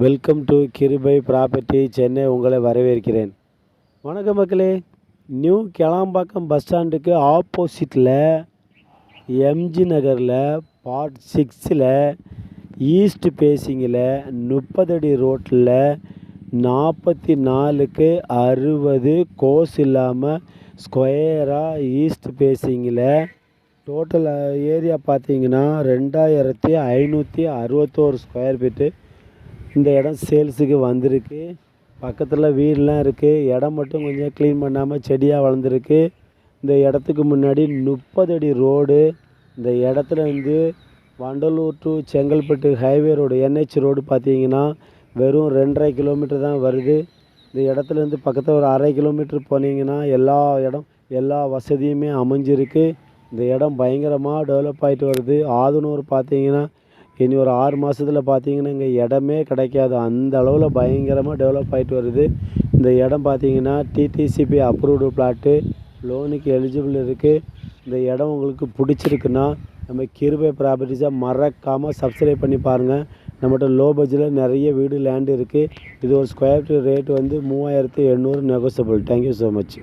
Welcome to கிருபை property Chennai உங்களை வரவேற்கிறேன். வணக்கம் மக்களே. நியூ கிளாம்பாக்கம் பஸ் ஸ்டாண்டுக்கு ஆப்போசிட்டில் எம்ஜி நகரில் பார்ட் 6ல் ஈஸ்ட் பேசிங்கில் 30 அடி ரோட்டில் 44க்கு 60 கோஸ் இல்லாமல் ஸ்கொயராக ஈஸ்ட் பேசிங்கில் டோட்டல் ஏரியா பார்த்தீங்கன்னா 2561 ஸ்கொயர் ஃபீட்டு. இந்த இடம் சேல்ஸுக்கு வந்திருக்கு. பக்கத்தில் வீடெலாம் இருக்குது. இடம் மட்டும் கொஞ்சம் க்ளீன் பண்ணாமல் செடியாக வளர்ந்துருக்கு. இந்த இடத்துக்கு முன்னாடி 30 அடி ரோடு. இந்த இடத்துல இருந்து Vandalur to Chengalpattu highway road NH road பார்த்தீங்கன்னா வெறும் 2.5 கிலோமீட்டர் தான் வருது. இந்த இடத்துலேருந்து பக்கத்தில் ஒரு 1/2 கிலோமீட்டர் போனீங்கன்னா எல்லா வசதியுமே அமைஞ்சிருக்கு. இந்த இடம் பயங்கரமாக டெவலப் ஆகிட்டு வருது. ஆதனூர் பார்த்தீங்கன்னா இனி ஒரு 6 மாதத்தில் பார்த்தீங்கன்னா இங்கே இடமே கிடைக்காது, அந்த அளவில் பயங்கரமாக டெவலப் ஆகிட்டு வருது. இந்த இடம் பார்த்தீங்கன்னா TTCP அப்ரூவ்டு பிளாட்டு, லோனுக்கு எலிஜிபிள் இருக்குது. இந்த இடம் உங்களுக்கு பிடிச்சிருக்குன்னா நம்ம கிருபை ப்ராப்பர்ட்டிஸை மறக்காமல் சப்ஸ்கிரைப் பண்ணி பாருங்கள். நம்மகிட்ட லோ பட்ஜெட்டில் நிறைய வீடு லேண்டு இருக்குது. இது ஒரு ஸ்கொயர் ஃபீட் ரேட் வந்து 3800 நெகோசியபிள். Thank you so much.